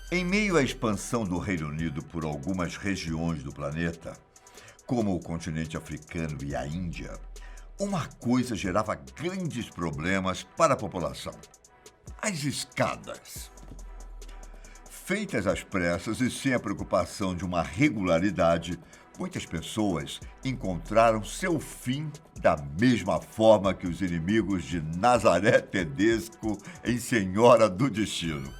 Em meio à expansão do Reino Unido por algumas regiões do planeta, como o continente africano e a Índia, uma coisa gerava grandes problemas para a população: as escadas. Feitas às pressas e sem a preocupação de uma regularidade, muitas pessoas encontraram seu fim da mesma forma que os inimigos de Nazaré Tedesco em Senhora do Destino.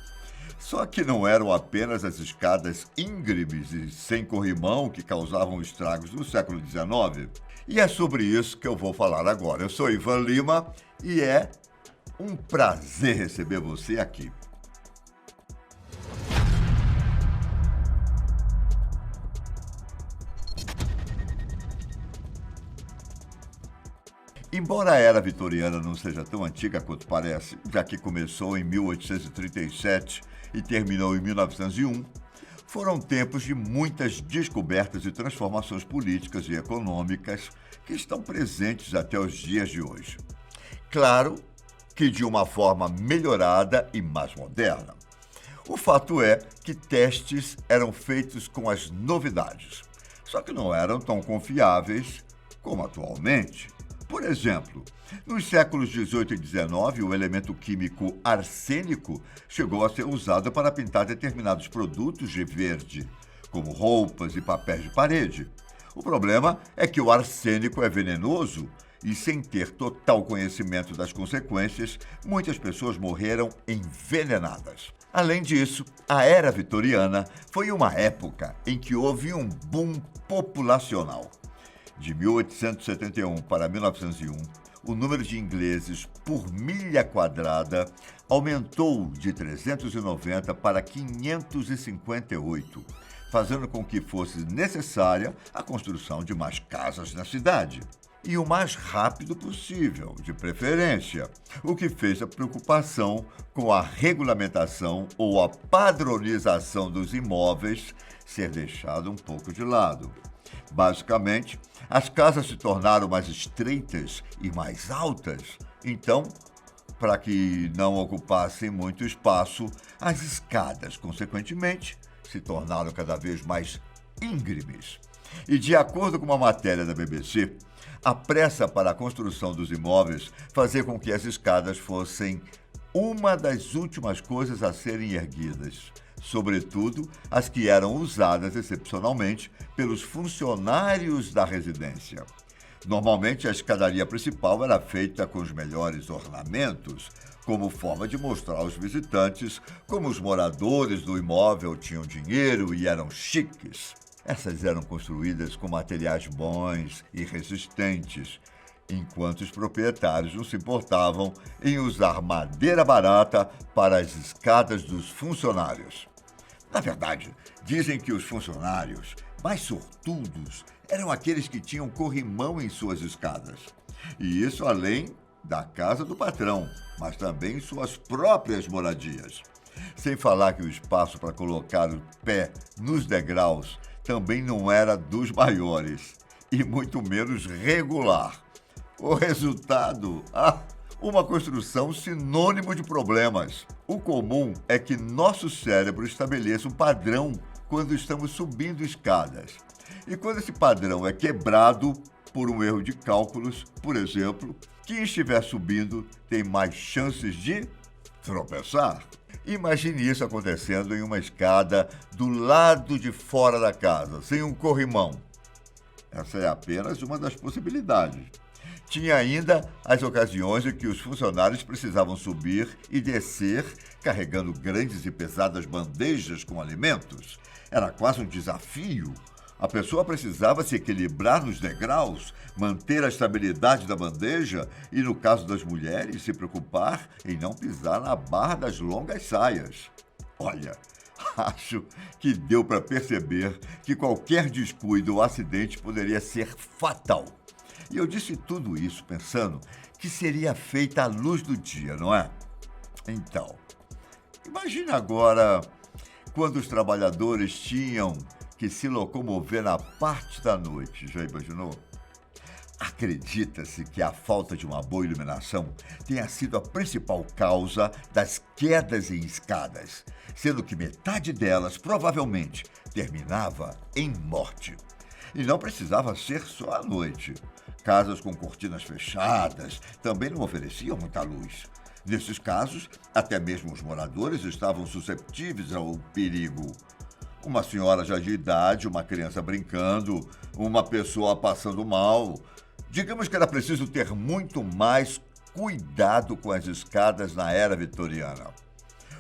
Só que não eram apenas as escadas íngremes e sem corrimão que causavam estragos no século XIX. E é sobre isso que eu vou falar agora. Eu sou Ivan Lima e é um prazer receber você aqui. Embora a era vitoriana não seja tão antiga quanto parece, já que começou em 1837 e terminou em 1901, foram tempos de muitas descobertas e transformações políticas e econômicas que estão presentes até os dias de hoje. Claro que de uma forma melhorada e mais moderna. O fato é que testes eram feitos com as novidades, só que não eram tão confiáveis como atualmente. Por exemplo, nos séculos XVIII e XIX, o elemento químico arsênico chegou a ser usado para pintar determinados produtos de verde, como roupas e papéis de parede. O problema é que o arsênico é venenoso e, sem ter total conhecimento das consequências, muitas pessoas morreram envenenadas. Além disso, a Era Vitoriana foi uma época em que houve um boom populacional. De 1871 para 1901, o número de ingleses por milha quadrada aumentou de 390 para 558, fazendo com que fosse necessária a construção de mais casas na cidade. E o mais rápido possível, de preferência, o que fez a preocupação com a regulamentação ou a padronização dos imóveis ser deixada um pouco de lado. Basicamente, as casas se tornaram mais estreitas e mais altas. Então, para que não ocupassem muito espaço, as escadas, consequentemente, se tornaram cada vez mais íngremes. E, de acordo com uma matéria da BBC, a pressa para a construção dos imóveis fazia com que as escadas fossem uma das últimas coisas a serem erguidas, sobretudo as que eram usadas excepcionalmente pelos funcionários da residência. Normalmente, a escadaria principal era feita com os melhores ornamentos, como forma de mostrar aos visitantes como os moradores do imóvel tinham dinheiro e eram chiques. Essas eram construídas com materiais bons e resistentes, enquanto os proprietários não se importavam em usar madeira barata para as escadas dos funcionários. Na verdade, dizem que os funcionários mais sortudos eram aqueles que tinham corrimão em suas escadas. E isso além da casa do patrão, mas também em suas próprias moradias. Sem falar que o espaço para colocar o pé nos degraus também não era dos maiores, e muito menos regular. O resultado? Uma construção sinônimo de problemas. O comum é que nosso cérebro estabeleça um padrão quando estamos subindo escadas. E quando esse padrão é quebrado por um erro de cálculos, por exemplo, quem estiver subindo tem mais chances de tropeçar. Imagine isso acontecendo em uma escada do lado de fora da casa, sem um corrimão. Essa é apenas uma das possibilidades. Tinha ainda as ocasiões em que os funcionários precisavam subir e descer carregando grandes e pesadas bandejas com alimentos. Era quase um desafio. A pessoa precisava se equilibrar nos degraus, manter a estabilidade da bandeja e, no caso das mulheres, se preocupar em não pisar na barra das longas saias. Olha, acho que deu para perceber que qualquer descuido ou acidente poderia ser fatal. E eu disse tudo isso pensando que seria feita à luz do dia, não é? Então, imagine agora quando os trabalhadores tinham que se locomover na parte da noite. Já imaginou? Acredita-se que a falta de uma boa iluminação tenha sido a principal causa das quedas em escadas, sendo que metade delas provavelmente terminava em morte. E não precisava ser só à noite. Casas com cortinas fechadas também não ofereciam muita luz. Nesses casos, até mesmo os moradores estavam susceptíveis ao perigo. Uma senhora já de idade, uma criança brincando, uma pessoa passando mal. Digamos que era preciso ter muito mais cuidado com as escadas na era vitoriana.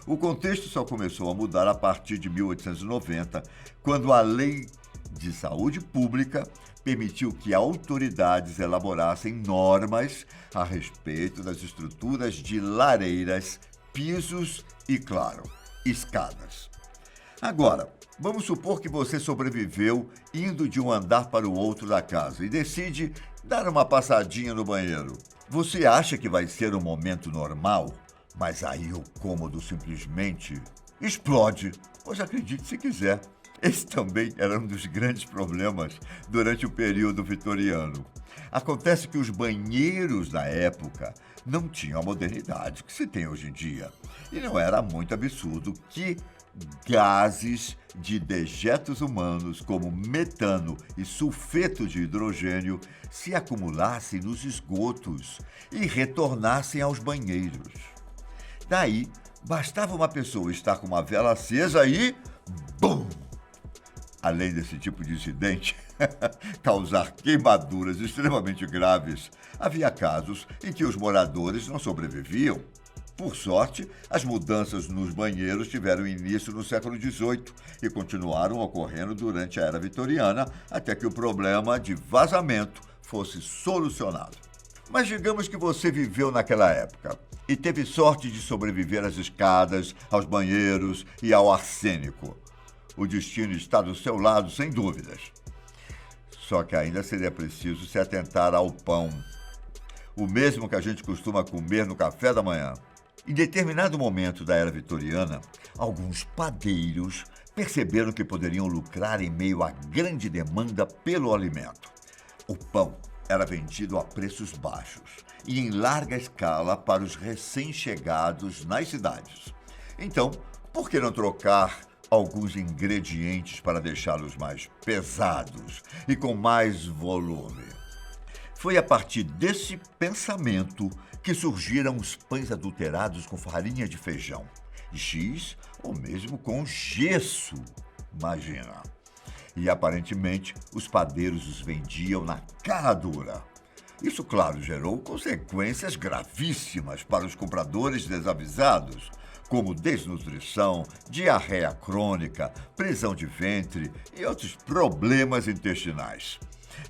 O contexto só começou a mudar a partir de 1890, quando a Lei de Saúde Pública permitiu que autoridades elaborassem normas a respeito das estruturas de lareiras, pisos e, claro, escadas. Agora, vamos supor que você sobreviveu indo de um andar para o outro da casa e decide dar uma passadinha no banheiro. Você acha que vai ser um momento normal, mas aí o cômodo simplesmente explode. Pois acredite se quiser. Esse também era um dos grandes problemas durante o período vitoriano. Acontece que os banheiros da época não tinham a modernidade que se tem hoje em dia. E não era muito absurdo que gases de dejetos humanos, como metano e sulfeto de hidrogênio, se acumulassem nos esgotos e retornassem aos banheiros. Daí, bastava uma pessoa estar com uma vela acesa e... BUM! Além desse tipo de incidente causar queimaduras extremamente graves, havia casos em que os moradores não sobreviviam. Por sorte, as mudanças nos banheiros tiveram início no século XVIII e continuaram ocorrendo durante a Era Vitoriana até que o problema de vazamento fosse solucionado. Mas digamos que você viveu naquela época e teve sorte de sobreviver às escadas, aos banheiros e ao arsênico. O destino está do seu lado, sem dúvidas. Só que ainda seria preciso se atentar ao pão, o mesmo que a gente costuma comer no café da manhã. Em determinado momento da Era Vitoriana, alguns padeiros perceberam que poderiam lucrar em meio à grande demanda pelo alimento. O pão era vendido a preços baixos e em larga escala para os recém-chegados nas cidades. Então, por que não trocar alguns ingredientes para deixá-los mais pesados e com mais volume? Foi a partir desse pensamento que surgiram os pães adulterados com farinha de feijão, giz ou mesmo com gesso, imagina. E aparentemente os padeiros os vendiam na cara dura. Isso, claro, gerou consequências gravíssimas para os compradores desavisados, como desnutrição, diarreia crônica, prisão de ventre e outros problemas intestinais.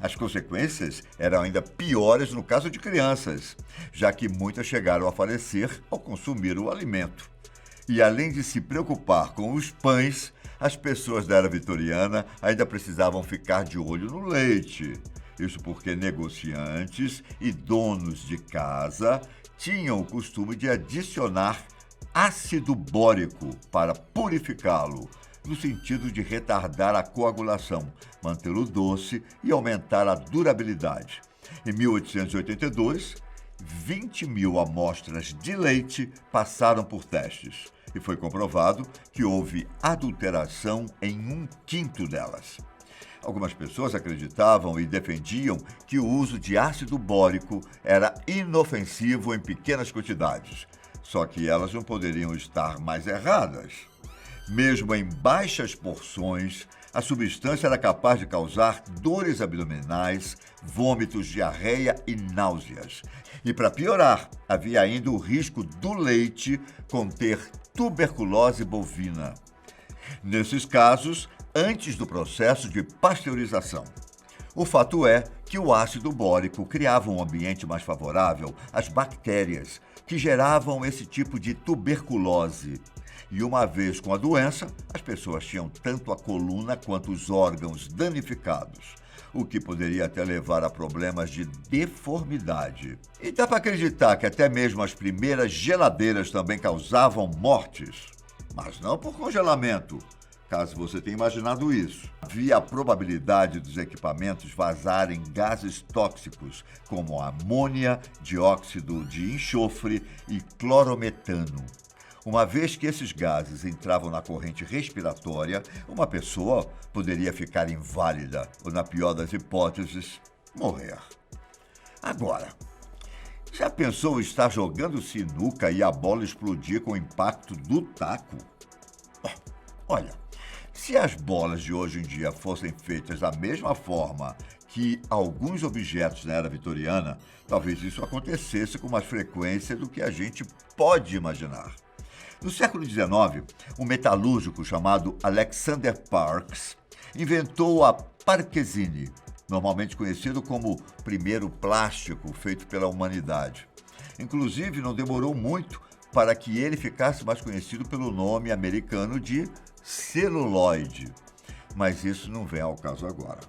As consequências eram ainda piores no caso de crianças, já que muitas chegaram a falecer ao consumir o alimento. E além de se preocupar com os pães, as pessoas da Era Vitoriana ainda precisavam ficar de olho no leite. Isso porque negociantes e donos de casa tinham o costume de adicionar ácido bórico para purificá-lo, no sentido de retardar a coagulação, mantê-lo doce e aumentar a durabilidade. Em 1882, 20 mil amostras de leite passaram por testes e foi comprovado que houve adulteração em 1/5 delas. Algumas pessoas acreditavam e defendiam que o uso de ácido bórico era inofensivo em pequenas quantidades, só que elas não poderiam estar mais erradas. Mesmo em baixas porções, a substância era capaz de causar dores abdominais, vômitos, diarreia e náuseas. E para piorar, havia ainda o risco do leite conter tuberculose bovina. Nesses casos, antes do processo de pasteurização. O fato é que o ácido bórico criava um ambiente mais favorável às bactérias que geravam esse tipo de tuberculose. E uma vez com a doença, as pessoas tinham tanto a coluna quanto os órgãos danificados, o que poderia até levar a problemas de deformidade. E dá para acreditar que até mesmo as primeiras geladeiras também causavam mortes, mas não por congelamento, caso você tenha imaginado isso. Havia a probabilidade dos equipamentos vazarem gases tóxicos, como amônia, dióxido de enxofre e clorometano. Uma vez que esses gases entravam na corrente respiratória, uma pessoa poderia ficar inválida ou, na pior das hipóteses, morrer. Agora, já pensou em estar jogando sinuca e a bola explodir com o impacto do taco? Olha, se as bolas de hoje em dia fossem feitas da mesma forma que alguns objetos na era vitoriana, talvez isso acontecesse com mais frequência do que a gente pode imaginar. No século XIX, um metalúrgico chamado Alexander Parkes inventou a Parkezine, normalmente conhecido como o primeiro plástico feito pela humanidade. Inclusive, não demorou muito para que ele ficasse mais conhecido pelo nome americano de celuloide. Mas isso não vem ao caso agora.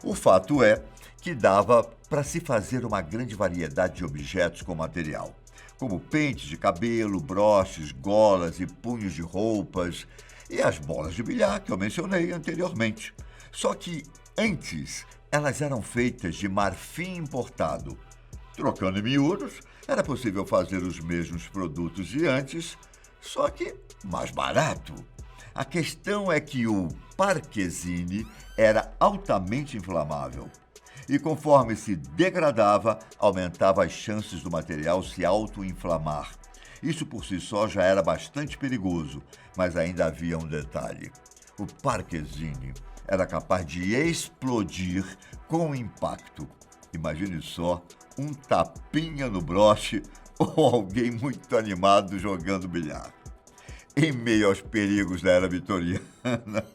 O fato é que dava para se fazer uma grande variedade de objetos com material, como pentes de cabelo, broches, golas e punhos de roupas, e as bolas de bilhar que eu mencionei anteriormente. Só que antes elas eram feitas de marfim importado. Trocando em miúdos, era possível fazer os mesmos produtos de antes, só que mais barato. A questão é que o Parkezine era altamente inflamável e, conforme se degradava, aumentava as chances do material se autoinflamar. Isso por si só já era bastante perigoso, mas ainda havia um detalhe. O Parkezine era capaz de explodir com impacto. Imagine só, um tapinha no broche ou alguém muito animado jogando bilhar. Em meio aos perigos da era vitoriana,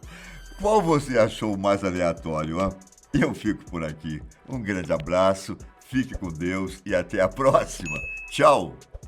qual você achou mais aleatório, hein? Eu fico por aqui. Um grande abraço, fique com Deus e até a próxima. Tchau!